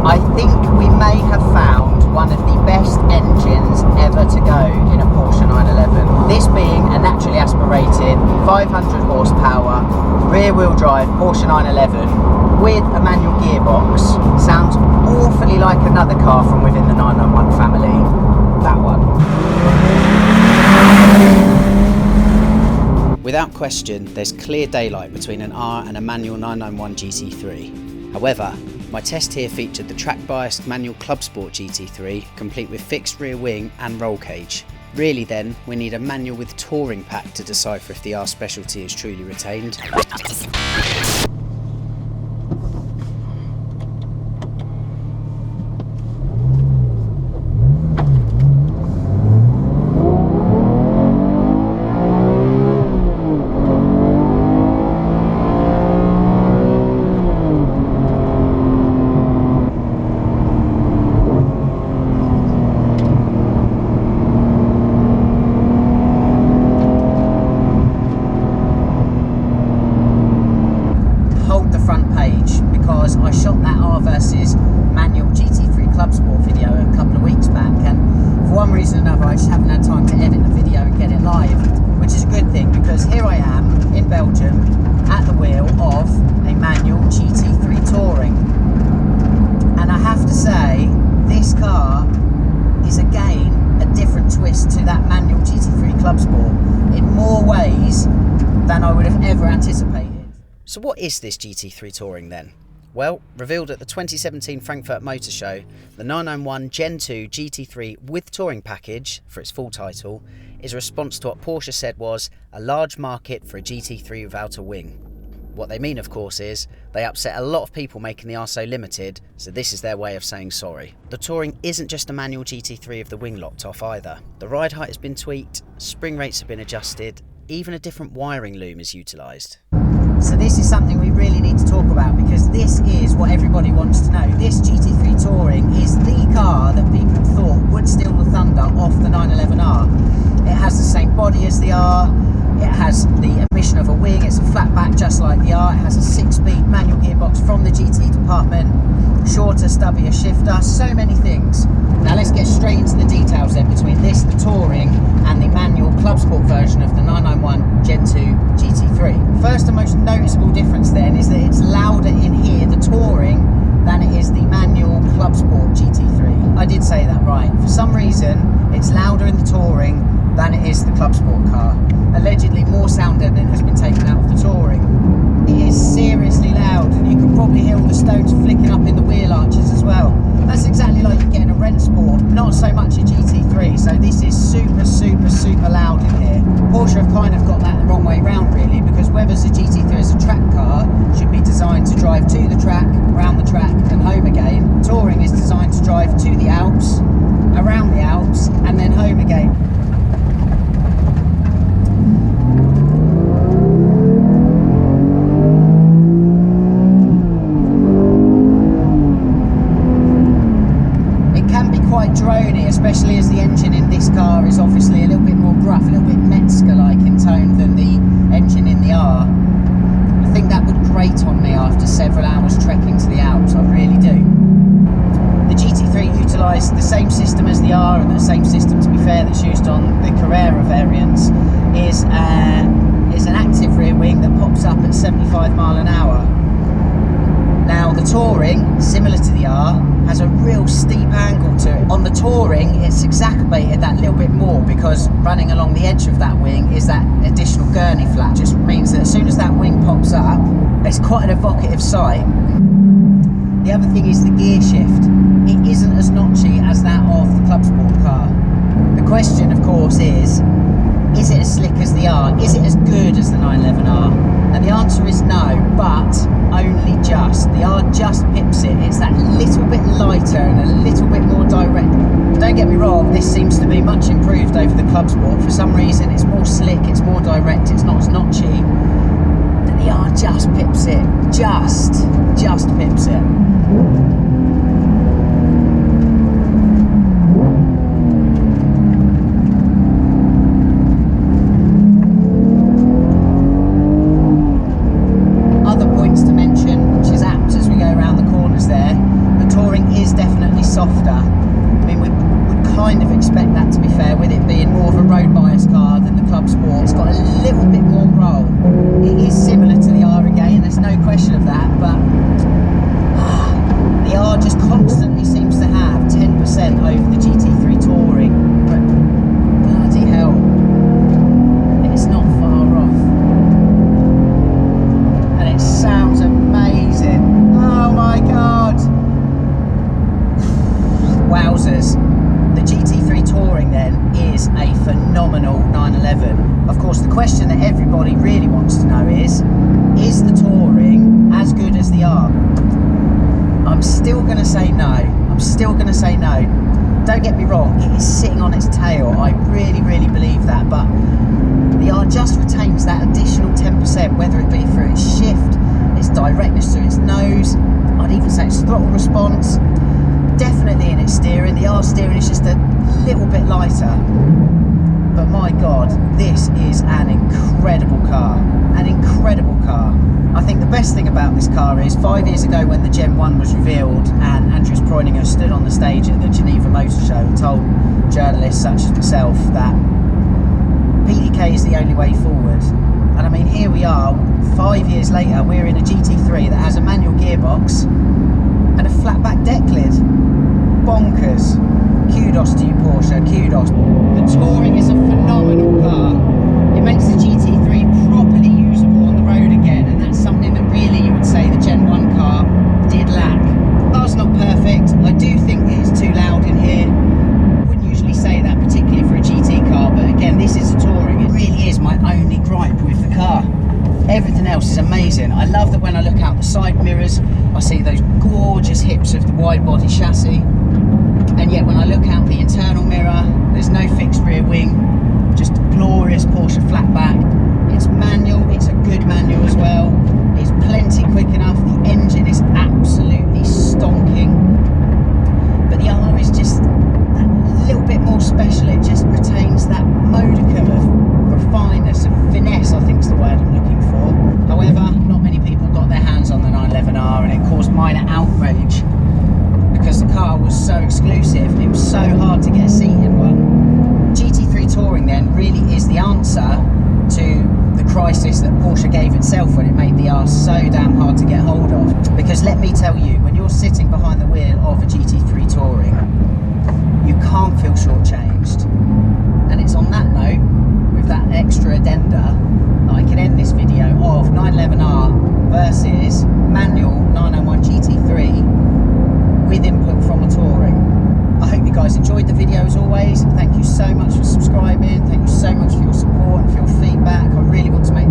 I think we may have found one of the best engines ever to go in a Porsche 911. This being a naturally aspirated 500 horsepower rear wheel drive Porsche 911 with a manual gearbox. Sounds awfully like another car from within the 991 family. That one. Without question, there's clear daylight between an R and a manual 991 GT3. However, my test here featured the track-biased manual Clubsport GT3, complete with fixed rear wing and roll cage. Really then, we need a manual with touring pack to decipher if the R specialty is truly retained. I shot that R versus manual GT3 Clubsport video a couple of weeks back, and for one reason or another I just haven't had time to edit the video and get it live, which is a good thing because here I am in Belgium at the wheel of a manual GT3 Touring, and I have to say this car is again a different twist to that manual GT3 Clubsport in more ways than I would have ever anticipated. So what is this GT3 Touring then? Well, revealed at the 2017 Frankfurt Motor Show, the 991 Gen 2 GT3 with touring package, for its full title, is a response to what Porsche said was a large market for a GT3 without a wing. What they mean, of course, is they upset a lot of people making the R so limited, so this is their way of saying sorry. The Touring isn't just a manual GT3 with the wing locked off either. The ride height has been tweaked, spring rates have been adjusted, even a different wiring loom is utilised. So this is something we really need to talk about because this is what everybody wants to know. This GT3 Touring is the car that people thought would steal the thunder off the 911R. It has the same body as the R, it has the emission of a wing, it's a flat back just like the R, it has a 6-speed manual gearbox from the GT department, shorter, stubbier shifter, so many things. Now let's get straight into the details then between this, the Touring, and the manual Clubsport version of the 991 Gen 2 GT3. First and most noticeable difference then is that it's louder in here, the Touring, than it is the manual Clubsport GT3. I did say that right. For some reason, it's louder in the Touring than it is the Clubsport car. Allegedly, more sound deadening has been taken out of the Touring. It is seriously loud, and you can probably hear all the stones flicking up in the wheel arches as well. That's exactly like you get in a Rent Sport, not so much a GT3, so this is super, super, super loud in here. Porsche have kind of got that the wrong way round really, because whereas a GT3 is a track car, should be designed to drive to the track, around the track and home again, Touring is designed to drive to the Alps, around the Alps and then home again. Droney, especially as the engine in this car is obviously a little bit more gruff, a little bit Metzger-like in tone than the engine in the R. I think that would grate on me after several hours trekking to the Alps, I really do. The GT3 utilised the same system as the R, and the same system, to be fair, that's used on the Carrera variants, is an active rear wing that pops up at 75 mile an hour. Now the Touring, similar to the R, has a real steep angle to it. On the Touring, it's exacerbated that little bit more because running along the edge of that wing is that additional gurney flap. Just means that as soon as that wing pops up, it's quite an evocative sight. The other thing is the gear shift. It isn't as notchy as that of the Clubsport car. The question, of course, is it as slick as the R? Is it as good as the 911R? And the answer is no, but only just. The R just pips it. It's that little bit lighter and a little bit more direct. Don't get me wrong, this seems to be much improved over the Clubsport. For some reason, it's more slick, it's more direct, it's not as notchy. But the R just pips it. Just pips it. softer. I mean, we would kind of expect that, to be fair, with it being more of a road bias car than the Clubsport. It's got a little bit more roll. It is similar to the R again, there's no question of that, but the R just constantly seems to have 10% over the GT3 Touring. But bloody hell, it's not far off. And it sounds amazing. Oh my god. Wowzers. The GT3 Touring then is a phenomenal 911. Of course, the question that everybody really wants to know is the Touring as good as the R? I'm still going to say no. I'm still going to say no. Don't get me wrong, it is sitting on its tail. I really, really believe that. But the R just retains that additional 10%, whether it be through its shift, its directness to its nose, I'd even say its throttle response. Definitely in its steering. The R steering is just a little bit lighter. But my god, this is an incredible car. An incredible car. I think the best thing about this car is 5 years ago when the Gen 1 was revealed and Andreas Preuninger stood on the stage at the Geneva Motor Show and told journalists such as myself that PDK is the only way forward. And I mean, here we are, 5 years later, we're in a GT3 that has a manual gearbox and a flat back deck lid. Bonkers. Kudos to you, Porsche, kudos. The Touring is a phenomenal car. It makes the GT3 properly usable on the road again, and that's something that really you would say the Gen 1 car did lack. The car's not perfect. I do think it is too loud in here. I wouldn't usually say that, particularly for a GT car, but again, this is a Touring. It really is my only gripe with the car. Everything else is amazing. I love that when I look out the side mirrors, I see those gorgeous hips of the wide body chassis. And yet when I look out the internal mirror, there's no fixed rear wing, just glorious Porsche flatback. It's manual, it's a good manual as well. It's plenty quick enough, the engine is absolutely stonking. But the R is just that little bit more special, it just retains that modicum of refineness, of finesse, I think is the word I'm looking for. However, not many people got their hands on the 911R and it caused minor outrage because the car was so exclusive, it was so hard to get a seat in one. GT3 Touring then really is the answer to the crisis that Porsche gave itself when it made the R so damn hard to get hold of. Because let me tell you, when you're sitting behind the wheel of a GT3 Touring, you can't feel shortchanged. And it's on that note, with that extra addenda, that I can end this video of 911R versus manual 901 GT3 with input from a Touring. I hope you guys enjoyed the video as always. Thank you so much for subscribing. Thank you so much for your support and for your feedback. I really want to make